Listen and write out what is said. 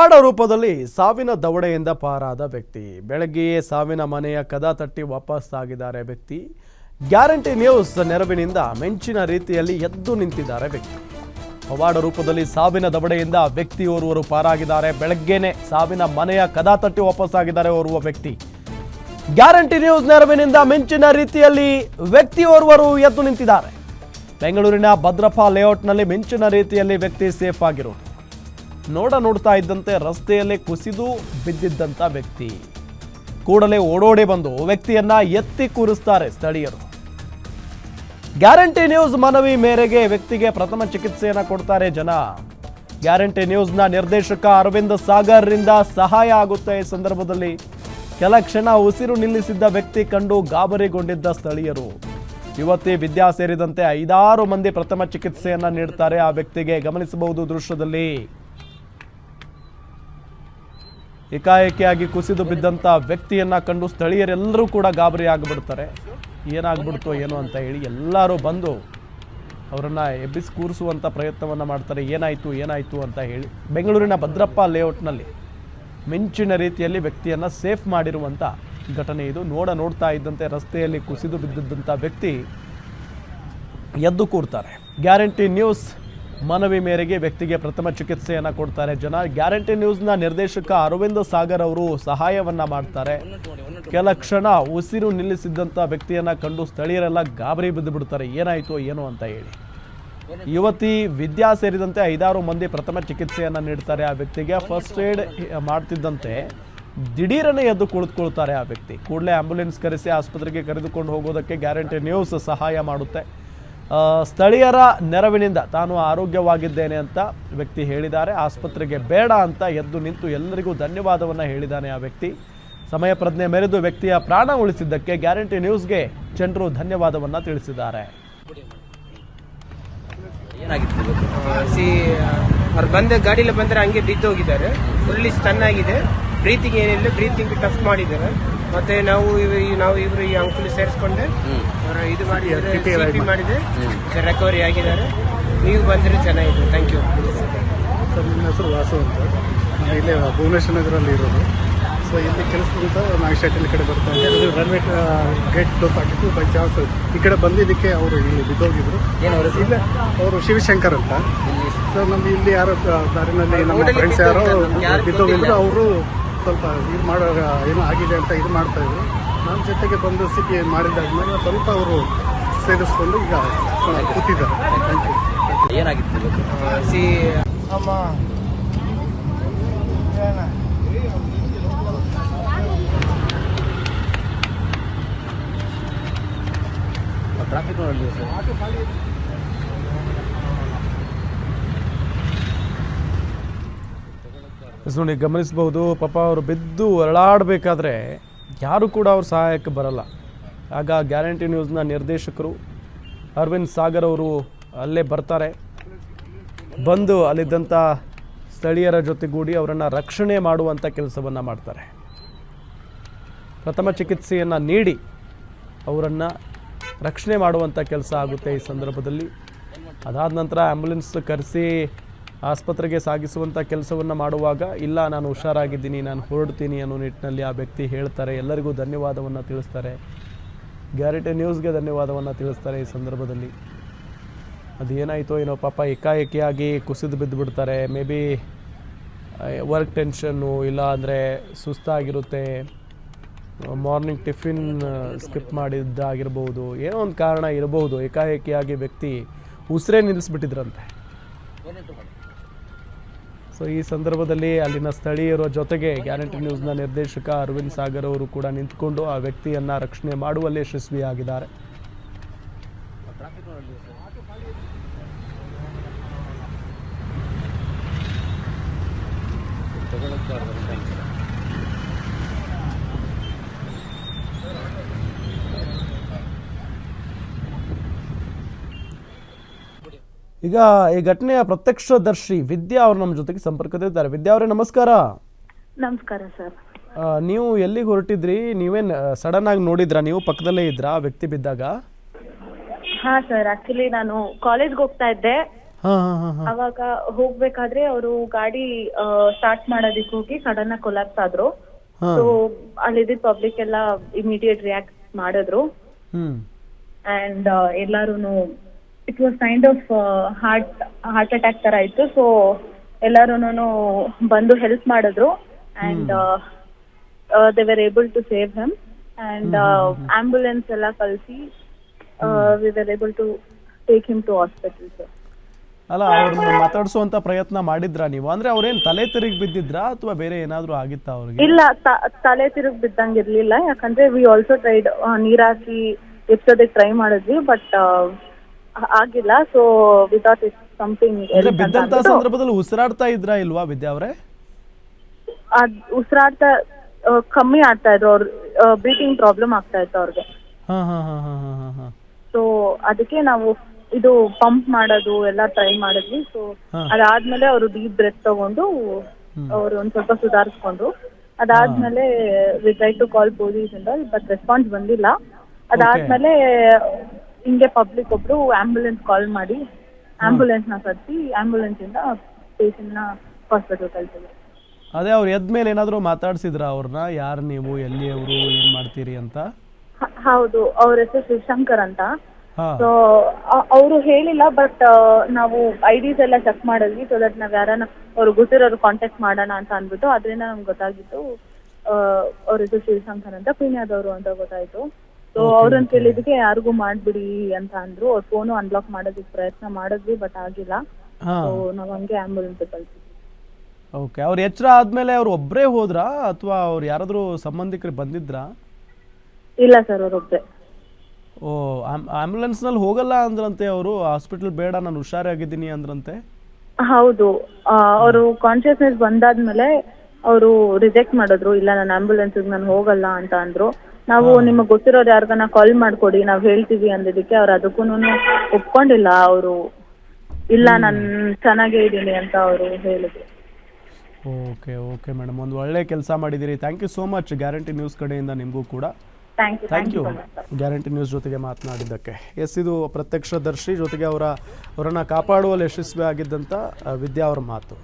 ಪವಾಡ ರೂಪದಲ್ಲಿ ಸಾವಿನ ದವಡೆಯಿಂದ ಪಾರಾದ ವ್ಯಕ್ತಿ. ಬೆಳಗ್ಗೆಯೇ ಸಾವಿನ ಮನೆಯ ಕದ ತಟ್ಟಿ ವಾಪಸ್ ಆಗಿದ್ದಾರೆ ವ್ಯಕ್ತಿ. ಗ್ಯಾರಂಟಿ ನ್ಯೂಸ್ ನೆರವಿನಿಂದ ಮಿಂಚಿನ ರೀತಿಯಲ್ಲಿ ಎದ್ದು ನಿಂತಿದ್ದಾರೆ ವ್ಯಕ್ತಿ. ಪವಾಡ ರೂಪದಲ್ಲಿ ಸಾವಿನ ದವಡೆಯಿಂದ ವ್ಯಕ್ತಿಯೋರ್ವರು ಪಾರಾಗಿದ್ದಾರೆ. ಬೆಳಗ್ಗೆನೆ ಸಾವಿನ ಮನೆಯ ಕದ ತಟ್ಟಿ ವಾಪಸ್ ಆಗಿದ್ದಾರೆ ಓರ್ವ ವ್ಯಕ್ತಿ. ಗ್ಯಾರಂಟಿ ನ್ಯೂಸ್ ನೆರವಿನಿಂದ ಮಿಂಚಿನ ರೀತಿಯಲ್ಲಿ ವ್ಯಕ್ತಿಯೋರ್ವರು ಎದ್ದು ನಿಂತಿದ್ದಾರೆ. ಬೆಂಗಳೂರಿನ ಭದ್ರಪ್ಪ ಲೇಔಟ್ನಲ್ಲಿ ಮಿಂಚಿನ ರೀತಿಯಲ್ಲಿ ವ್ಯಕ್ತಿ ಸೇಫ್ ಆಗಿರೋದು. ನೋಡ್ತಾ ಇದ್ದಂತೆ ರಸ್ತೆಯಲ್ಲಿ ಕುಸಿದು ಬಿದ್ದಿದ್ದಂಥ ವ್ಯಕ್ತಿ. ಕೂಡಲೇ ಓಡೋಡಿ ಬಂದು ವ್ಯಕ್ತಿಯನ್ನ ಎತ್ತಿ ಕೂರಿಸ್ತಾರೆ ಸ್ಥಳೀಯರು. ಗ್ಯಾರಂಟಿ ನ್ಯೂಸ್ ಮನವಿ ಮೇರೆಗೆ ವ್ಯಕ್ತಿಗೆ ಪ್ರಥಮ ಚಿಕಿತ್ಸೆಯನ್ನ ಕೊಡ್ತಾರೆ ಜನ. ಗ್ಯಾರಂಟಿ ನ್ಯೂಸ್ನ ನಿರ್ದೇಶಕ ಅರವಿಂದ್ ಸಾಗರ್ ರಿಂದ ಸಹಾಯ ಆಗುತ್ತೆ. ಈ ಸಂದರ್ಭದಲ್ಲಿ ಕೆಲ ಕ್ಷಣ ಉಸಿರು ನಿಲ್ಲಿಸಿದ್ದ ವ್ಯಕ್ತಿ ಕಂಡು ಗಾಬರಿಗೊಂಡಿದ್ದ ಸ್ಥಳೀಯರು. ಯುವತಿ ವಿದ್ಯಾ ಸೇರಿದಂತೆ 5-6 ಮಂದಿ ಪ್ರಥಮ ಚಿಕಿತ್ಸೆಯನ್ನ ನೀಡ್ತಾರೆ ಆ ವ್ಯಕ್ತಿಗೆ. ಗಮನಿಸಬಹುದು ದೃಶ್ಯದಲ್ಲಿ. ಏಕಾಏಕಿಯಾಗಿ ಕುಸಿದು ಬಿದ್ದಂಥ ವ್ಯಕ್ತಿಯನ್ನ ಕಂಡು ಸ್ಥಳೀಯರೆಲ್ಲರೂ ಕೂಡ ಗಾಬರಿ ಆಗಿಬಿಡ್ತಾರೆ. ಏನಾಗ್ಬಿಡ್ತೋ ಏನೋ ಅಂತ ಹೇಳಿ ಎಲ್ಲರೂ ಬಂದು ಅವರನ್ನು ಎಬ್ಬಿಸಿ ಕೂರಿಸುವಂಥ ಪ್ರಯತ್ನವನ್ನು ಮಾಡ್ತಾರೆ. ಏನಾಯಿತು ಅಂತ ಹೇಳಿ ಬೆಂಗಳೂರಿನ ಭದ್ರಪ್ಪ ಲೇಔಟ್ನಲ್ಲಿ ಮಿಂಚಿನ ರೀತಿಯಲ್ಲಿ ವ್ಯಕ್ತಿಯನ್ನು ಸೇಫ್ ಮಾಡಿರುವಂಥ ಘಟನೆ ಇದು. ನೋಡ್ತಾ ಇದ್ದಂತೆ ರಸ್ತೆಯಲ್ಲಿ ಕುಸಿದು ಬಿದ್ದಿದ್ದಂಥ ವ್ಯಕ್ತಿ ಎದ್ದು ಕೂರ್ತಾರೆ. ಗ್ಯಾರಂಟಿ ನ್ಯೂಸ್ ಮನವಿ ಮೇರೆಗೆ ವ್ಯಕ್ತಿಗೆ ಪ್ರಥಮ ಚಿಕಿತ್ಸೆಯನ್ನು ಕೊಡ್ತಾರೆ ಜನ. ಗ್ಯಾರಂಟಿ ನ್ಯೂಸ್ನ ನಿರ್ದೇಶಕ ಅರವಿಂದ್ ಸಾಗರ್ ಅವರು ಸಹಾಯವನ್ನ ಮಾಡ್ತಾರೆ. ಕೆಲ ಕ್ಷಣ ಉಸಿರು ನಿಲ್ಲಿಸಿದ್ದಂಥ ವ್ಯಕ್ತಿಯನ್ನ ಕಂಡು ಸ್ಥಳೀಯರೆಲ್ಲ ಗಾಬರಿ ಬಿದ್ದು ಬಿಡ್ತಾರೆ. ಏನಾಯಿತು ಏನೋ ಅಂತ ಹೇಳಿ ಯುವತಿ ವಿದ್ಯಾ ಸೇರಿದಂತೆ 5-6 ಮಂದಿ ಪ್ರಥಮ ಚಿಕಿತ್ಸೆಯನ್ನ ನೀಡ್ತಾರೆ ಆ ವ್ಯಕ್ತಿಗೆ. ಫಸ್ಟ್ ಏಡ್ ಮಾಡ್ತಿದ್ದಂತೆ ದಿಢೀರನೆ ಎದ್ದು ಕುಳಿತುಕೊಳ್ತಾರೆ ಆ ವ್ಯಕ್ತಿ. ಕೂಡಲೇ ಆಂಬ್ಯುಲೆನ್ಸ್ ಕರೆಸಿ ಆಸ್ಪತ್ರೆಗೆ ಕರೆದುಕೊಂಡು ಹೋಗೋದಕ್ಕೆ ಗ್ಯಾರಂಟಿ ನ್ಯೂಸ್ ಸಹಾಯ ಮಾಡುತ್ತೆ. ಸ್ಥಳೀಯರ ನೆರವಿನಿಂದ ತಾನು ಆರೋಗ್ಯವಾಗಿದ್ದೇನೆ ಅಂತ ವ್ಯಕ್ತಿ ಹೇಳಿದ್ದಾರೆ. ಆಸ್ಪತ್ರೆಗೆ ಬೇಡ ಅಂತ ಎದ್ದು ನಿಂತು ಎಲ್ಲರಿಗೂ ಧನ್ಯವಾದವನ್ನು ಹೇಳಿದ್ದಾನೆ ಆ ವ್ಯಕ್ತಿ. ಸಮಯ ಪ್ರಜ್ಞೆ ಮೆರೆದು ವ್ಯಕ್ತಿಯ ಪ್ರಾಣ ಉಳಿಸಿದ್ದಕ್ಕೆ ಗ್ಯಾರಂಟಿ ನ್ಯೂಸ್ಗೆ ಜನರು ಧನ್ಯವಾದವನ್ನು ತಿಳಿಸಿದ್ದಾರೆ. ಅವ್ರು ಬಂದ ಗಾಡಿಯಲ್ಲಿ ಬಂದರೆ ಹಂಗೆ ಬಿದ್ದು ಹೋಗಿದ್ದಾರೆ. ಫುಲ್ಲಿ ಸ್ಟನ್ ಆಗಿದೆ. ಬ್ರೀತಿಂಗ್ ಏನಿಲ್ಲ, ಬ್ರೀತಿಂಗ್ ಟಫ್ ಮಾಡಿದ್ದಾರೆ. ಮತ್ತೆ ನಾವು ಇವರು ಈ ಅಂಕಲ್ ಸೇರಿಸ್ಕೊಂಡೆ ಇದು ಮಾಡಿದ್ರೆ ರಿಕವರಿ ಆಗಿದ್ದಾರೆ. ನೀವು ಬಂದರೆ ಚೆನ್ನಾಗಿದೆ. Thank you sir. ನನ್ನ ಹೆಸರು ವಾಸು ಅಂತ. ಇಲ್ಲೇ ಭುವನೇಶ್ವರ ನಗರಲ್ಲಿ ಇರೋದು. ಸೊ ಇಲ್ಲಿ ಕೆಲಸದಿಂದ ನಾಗಶೆಟ್ಟಿ ಕಡೆ ಬರ್ತಾ ಇದ್ದಾರೆ. ರನ್ವೇ ಗೇಟ್ ಕ್ಲೋಸ್ ಆಗಿತ್ತು. ಬೈ ಚಾನ್ಸ್ ಈ ಕಡೆ ಬಂದಿದ್ದಕ್ಕೆ ಅವರು ಇಲ್ಲಿ ಬಿದ್ದೋಗಿದ್ರು. ಇಲ್ಲ, ಅವರು ಶಿವಶಂಕರ್ ಅಂತ. ಸರ್ ನಮ್ಗೆ ಇಲ್ಲಿ ಯಾರೋ ದಾರಿನಲ್ಲಿ ನಮ್ಮ ಫ್ರೆಂಡ್ಸ್ ಯಾರೋ ಬಿದ್ದೋಗಿದ್ರು. ಅವರು ಸ್ವಲ್ಪ ಇದು ಮಾಡೋ ಏನೋ ಆಗಿದೆ ಅಂತ ಇದು ಮಾಡ್ತಾ ಇದ್ರು. ನನ್ನ ಜೊತೆಗೆ ಬಂದು ಸಿಟಿ ಮಾಡಿದ್ದಾದ್ಮೇಲೆ ಸ್ವಲ್ಪ ಅವರು ಸೇರಿಸ್ಕೊಂಡು ಈಗ ಕೂತಿದ್ದಾರೆ. Thank you. ಏನಾಗಿತ್ತು ಟ್ರಾಫಿಕ್ ನೋಡಿ ಗಮನಿಸಬಹುದು. ಪಾಪ ಅವರು ಬಿದ್ದು ಹೊರಳಾಡಬೇಕಾದ್ರೆ ಯಾರು ಕೂಡ ಅವ್ರ ಸಹಾಯಕ್ಕೆ ಬರಲ್ಲ. ಆಗ ಗ್ಯಾರಂಟಿ ನ್ಯೂಸ್ನ ನಿರ್ದೇಶಕರು ಅರವಿಂದ್ ಸಾಗರ್ ಅವರು ಅಲ್ಲೇ ಬರ್ತಾರೆ. ಬಂದು ಅಲ್ಲಿದ್ದಂಥ ಸ್ಥಳೀಯರ ಜೊತೆಗೂಡಿ ಅವರನ್ನು ರಕ್ಷಣೆ ಮಾಡುವಂಥ ಕೆಲಸವನ್ನು ಮಾಡ್ತಾರೆ. ಪ್ರಥಮ ಚಿಕಿತ್ಸೆಯನ್ನು ನೀಡಿ ಅವರನ್ನು ರಕ್ಷಣೆ ಮಾಡುವಂಥ ಕೆಲಸ ಆಗುತ್ತೆ ಈ ಸಂದರ್ಭದಲ್ಲಿ. ಅದಾದ ನಂತರ ಆ್ಯಂಬುಲೆನ್ಸ್ ಕರೆಸಿ ಆಸ್ಪತ್ರೆಗೆ ಸಾಗಿಸುವಂಥ ಕೆಲಸವನ್ನು ಮಾಡುವಾಗ ಇಲ್ಲ ನಾನು ಹುಷಾರಾಗಿದ್ದೀನಿ, ನಾನು ಹೊರಡ್ತೀನಿ ಅನ್ನೋ ನಿಟ್ಟಿನಲ್ಲಿ ಆ ವ್ಯಕ್ತಿ ಹೇಳ್ತಾರೆ. ಎಲ್ಲರಿಗೂ ಧನ್ಯವಾದವನ್ನು ತಿಳಿಸ್ತಾರೆ. ಗ್ಯಾರಂಟಿ ನ್ಯೂಸ್ಗೆ ಧನ್ಯವಾದವನ್ನು ತಿಳಿಸ್ತಾರೆ ಈ ಸಂದರ್ಭದಲ್ಲಿ. ಅದು ಏನಾಯಿತೋ ಏನೋ ಪಾಪ ಏಕಾಏಕಿಯಾಗಿ ಕುಸಿದು ಬಿದ್ದು ಬಿಡ್ತಾರೆ. ಮೇ ಬಿ ವರ್ಕ್ ಟೆನ್ಷನ್ನು, ಇಲ್ಲ ಅಂದರೆ ಸುಸ್ತಾಗಿರುತ್ತೆ, ಮಾರ್ನಿಂಗ್ ಟಿಫಿನ್ ಸ್ಕಿಪ್ ಮಾಡಿದ್ದಾಗಿರ್ಬೋದು, ಏನೋ ಒಂದು ಕಾರಣ ಇರಬಹುದು. ಏಕಾಏಕಿಯಾಗಿ ವ್ಯಕ್ತಿ ಉಸಿರೇ ನಿಲ್ಲಿಸ್ಬಿಟ್ಟಿದ್ರಂತೆ. ಸೊ ಈ ಸಂದರ್ಭದಲ್ಲಿ ಅಲ್ಲಿನ ಸ್ಥಳೀಯರ ಜೊತೆಗೆ ಗ್ಯಾರಂಟಿ ನ್ಯೂಸ್ನ ನಿರ್ದೇಶಕ ಅರವಿಂದ್ ಸಾಗರ್ ಅವರು ಕೂಡ ನಿಂತ್ಕೊಂಡು ಆ ವ್ಯಕ್ತಿಯನ್ನು ರಕ್ಷಣೆ ಮಾಡುವಲ್ಲಿ ಯಶಸ್ವಿಯಾಗಿದ್ದಾರೆ. ಈಗ ಈ ಘಟನೆಯ ಪ್ರತ್ಯಕ್ಷದರ್ಶಿ ವಿದ್ಯಾ ಅವರು ನಮ್ಮ ಜೊತೆಗೆ ಸಂಪರ್ಕದಲ್ಲಿದ್ದಾರೆ. ವಿದ್ಯಾ ಅವರೇ ನಮಸ್ಕಾರ. ನಮಸ್ಕಾರ ಸರ್. ನೀವು ಎಲ್ಲಿಗೆ ಹೊರಟಿದ್ರಿ? ನೀವೇನು ಸಡನ್ ಆಗಿ ನೋಡಿದ್ರಾ? ನೀವು ಪಕ್ಕದಲ್ಲೇ ಇದ್ರಾ ವ್ಯಕ್ತಿ ಬಿದ್ದಾಗ? ಹಾ ಸರ್, ಆಕ್ಚುಲಿ ನಾನು ಕಾಲೇಜ್ಗೆ ಹೋಗ್ತಾ ಇದ್ದೆ. ಹಾಂ ಹಾಂ ಹಾಂ ಹಾಂ ಅವಾಗ ಹೋಗ್ಬೇಕಾದ್ರೆ ಅವರು ಗಾಡಿ ಸ್ಟಾರ್ಟ್ ಮಾಡೋದಕ್ಕೆ ಹೋಗಿ ಸಡನ್ ಆಗಿ ಕೊಲಾಪ್ಸ್ ಆದ್ರು. ಹಾಂ ಸೊ ಅಲ್ಲಿದ್ದ ಪಬ್ಲಿಕ್ ಎಲ್ಲ ಇಮಿಡಿಯೇಟ್ ರಿಯಾಕ್ಟ್ ಮಾಡಿದ್ರು. ಹ್ಞೂ ಅಂಡ್ ಎಲ್ಲಾರು it was kind of heart attack ತರ ಇತ್ತು. ಸೊ ಎಲ್ಲಾರು ಬಂದು ಹೆಲ್ಪ್ ಮಾಡಿದ್ರು and they were able to save him and ambulance ಎಲ್ಲ ಕಳಿಸಿ we were able to take him to hospital sir. ಅಲ್ಲ ಅವ್ರನ್ನ ಮಾತಾಡಿಸುವಂತ ಪ್ರಯತ್ನ ಮಾಡಿದ್ರಾ ನೀವು? ಅಂದ್ರೆ ಅವ್ರೇನ್ ತಲೆ ತಿರುಗಿ ಬಿದ್ದಿದ್ರಾ ಅಥವಾ ಬೇರೆ ಏನಾದ್ರೂ ಆಗಿತ್ತಾ ಅವ್ರಿಗೆ? ಇಲ್ಲ, ತಲೆ ತಿರುಗಿ ಬಿದ್ದಂಗೆ ಇರ್ಲಿಲ್ಲ. ಯಾಕಂದ್ರೆ ವಿ ಆಲ್ಸೋ ಟ್ರೈಡ್ ನೀರ್ ಹಾಕಿ ಎಷ್ಟೊತ್ತಿಗೆ ಟ್ರೈ ಮಾಡಿದ್ವಿ, ಬಟ್ ಆಗಿಲ್ಲ. ಸೊ ವಿತೌಟ್ ಇಟ್ ಸಮಥಿಂಗ್ ಅಂದ್ರೆ ಬಿದ್ದಂತ ಸಂದರ್ಭದಲ್ಲಿ ಉಸಿರಾಡ್ತಾ ಇದ್ರಾ ಇಲ್ವಾ ವಿದ್ಯಾ ಅವರೇ? ಉಸಿರಾಡ್ತಾ ಕಮ್ಮಿ ಆಗ್ತಾ ಇದ್ರು. ಅವ್ರ ಬ್ರೀತಿಂಗ್ ಪ್ರಾಬ್ಲಮ್ ಆಗ್ತಾ ಇತ್ತು ಅವ್ರಿಗೆ. ಹಾ ಹಾ ಹಾ ಹಾ ಹಾ ಹಾ. ಸೊ ಅದಕ್ಕೆ ನಾವು ಇದು ಪಂಪ್ ಮಾಡೋದು ಎಲ್ಲ ಟ್ರೈ ಮಾಡಿದ್ವಿ. ಸೊ ಅದಾದ್ಮೇಲೆ ಅವರು ಡೀಪ್ ಬ್ರೆತ್ ತಗೊಂಡು ಅವರು ಒಂದ್ ಸ್ವಲ್ಪ ಸುಧಾರಿಸ್ಕೊಂಡ್ರು. ಅದಾದ್ಮೇಲೆ we try to call police ಇಂದ, ಬಟ್ ರೆಸ್ಪಾನ್ಸ್ ಬಂದಿಲ್ಲ. ಅದಾದ್ಮೇಲೆ ಹಿಂಗೆ ಪಬ್ಲಿಕ್ ಒಬ್ರು ಆಂಬ್ಯುಲೆನ್ಸ್ ಕಾಲ್ ಮಾಡಿ ಆಂಬ್ಯುಲೆನ್ಸ್ ನ ಕರೆಸಿ ಆಂಬ್ಯುಲೆನ್ಸ್ ಇಂದ ಪೇಷಂಟ್ ನ ಹಾಸ್ಪಿಟಲ್ ಕಳ್ಸಿದ್ರು. ಅದೇ ಅವ್ರು ಎದ್ಮೇಲೆ ಏನಾದ್ರು ಮಾತಾಡ್ಸಿದ್ರ ಅವ್ರನ್ನ? ಯಾರು ನೀವು, ಎಲ್ಲಿ ಅವರು, ಏನ್ ಮಾಡ್ತೀರಿ ಅಂತ? ಹೌದು, ಅವ್ರ ಹೆಸರು ಶಿವಶಂಕರ್ ಅಂತ. ಹಾ ಸೊ ಅವರು ಹೇಳಿಲ್ಲ, ಬಟ್ ನಾವು ಐಡಿಸ್ ಎಲ್ಲ ಚೆಕ್ ಮಾಡಿದ್ವಿ. ಸೊ ದಟ್ ನಾವ್ ಯಾರನ್ನ ಅವ್ರು ಗೊತ್ತಿರೋರು ಕಾಂಟ್ಯಾಕ್ಟ್ ಮಾಡೋಣ ಅಂತ ಅಂದ್ಬಿಟ್ಟು, ಅದರಿಂದ ನಮ್ಗೆ ಗೊತ್ತಾಗಿತ್ತು ಅವ್ರ ಹೆಸರು ಶಿವಶಂಕರ್ ಅಂತ, ಪೀಣ್ಯದವರು ಅಂತ ಗೊತ್ತಾಯ್ತು. ಸೊ ಅವ್ರನ್ನ ಕೇಳಿದಕ್ಕೆ ಯಾರಿಗೂ ಮಾಡ್ಬಿಡಿ ಅಂತ ಅಂದ್ರು. ಅವ್ರ ಫೋನು ಅನ್ಲಾಕ್ ಮಾಡೋದಕ್ಕೆ ಪ್ರಯತ್ನ ಮಾಡಿದ್ವಿ, ಬಟ್ ಆಗಿಲ್ಲ. ಹಾ ಸೊ ನಾವ್ ಹಂಗೆ ಆಂಬ್ಯುಲೆನ್ಸ್ ಕಳ್ಸಿದ್ವಿ. ಓಕೆ. ಅವ್ರ ಎಚ್ಚರ ಆದ್ಮೇಲೆ ಅವ್ರು ಒಬ್ಬರೇ ಹೋದ್ರಾ ಅಥವಾ ಅವ್ರು ಯಾರಾದ್ರೂ ಸಂಬಂಧಿಕರು ಬಂದಿದ್ರಾ? ಇಲ್ಲ ಸರ್, ಅವ್ರೊಬ್ರೆ. ಓ, ಆಂಬ್ಯುಲೆನ್ಸ್ನಲ್ಲಿ ಹೋಗಲ್ಲ ಅಂದ್ರಂತೆ ಅವರು. ಹಾಸ್ಪಿಟಲ್ ಬೇಡ, ನಾನು ಹುಷಾರಾಗಿದ್ದೀನಿ ಅಂದ್ರಂತೆ. ಹೌದು, ಅವರು ಕಾನ್ಶಿಯಸ್ನೆಸ್ ಬಂದಾದ್ಮೇಲೆ ಅವರು ರಿಜೆಕ್ಟ್ ಮಾಡಿದ್ರು. ಇಲ್ಲ, ನಾನು ಆಂಬ್ಯುಲೆನ್ಸ್ ನಾನು ಹೋಗಲ್ಲ ಅಂತ ಅಂದ್ರು. ನಾವು ನಿಮಗೆ ಗೊತ್ತಿರೋರು ಯಾರಿಗಾನ ಕಾಲ್ ಮಾಡ್ಕೊಡಿ, ನಾವ್ ಹೇಳ್ತೀವಿ ಅಂದಿದ್ದಕ್ಕೆ ಅವ್ರು ಅದಕ್ಕೂ ಒಪ್ಕೊಂಡಿಲ್ಲ. ಅವರು ಇಲ್ಲ, ನಾನು ಚೆನ್ನಾಗೇ ಇದ್ದೀನಿ ಅಂತ ಅವರು ಹೇಳಿದ್ರು. ಓಕೆ ಓಕೆ ಮೇಡಮ್, ಒಂದು ಒಳ್ಳೆ ಕೆಲಸ ಮಾಡಿದ್ದೀರಿ. Thank you so much guarantee news ಕಡೆಯಿಂದ ನಿಮಗೂ ಕೂಡ ಥ್ಯಾಂಕ್ ಯು. ಗ್ಯಾರಂಟಿ ನ್ಯೂಸ್ ಜೊತೆಗೆ ಮಾತನಾಡಿದ್ದಕ್ಕೆ. ಎಸ್, ಇದು ಪ್ರತ್ಯಕ್ಷದರ್ಶಿ ಜೊತೆಗೆ ಅವರನ್ನು ಕಾಪಾಡುವಲ್ಲಿ ಯಶಸ್ವಿ ಆಗಿದ್ದಂಥ ವಿದ್ಯಾ ಅವರ ಮಾತು.